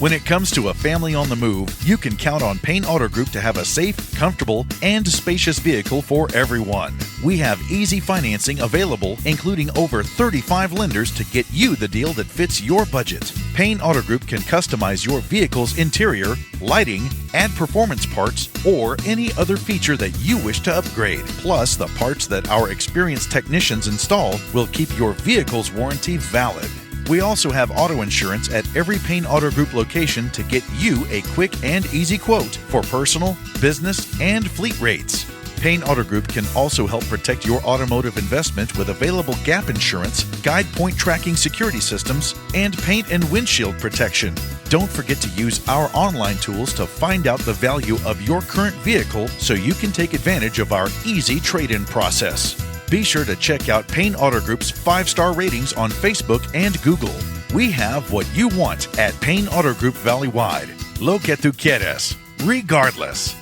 When it comes to a family on the move, you can count on Payne Auto Group to have a safe, comfortable, and spacious vehicle for everyone. We have easy financing available, including over 35 lenders to get you the deal that fits your budget. Payne Auto Group can customize your vehicle's interior, lighting, add performance parts, or any other feature that you wish to upgrade. Plus, the parts that our experienced technicians install will keep your vehicle's warranty valid. We also have auto insurance at every Payne Auto Group location to get you a quick and easy quote for personal, business, and fleet rates. Payne Auto Group can also help protect your automotive investment with available gap insurance, guide point tracking security systems, and paint and windshield protection. Don't forget to use our online tools to find out the value of your current vehicle so you can take advantage of our easy trade-in process. Be sure to check out Payne Auto Group's 5-star ratings on Facebook and Google. We have what you want at Payne Auto Group Valley-wide. Lo que tú quieres, regardless.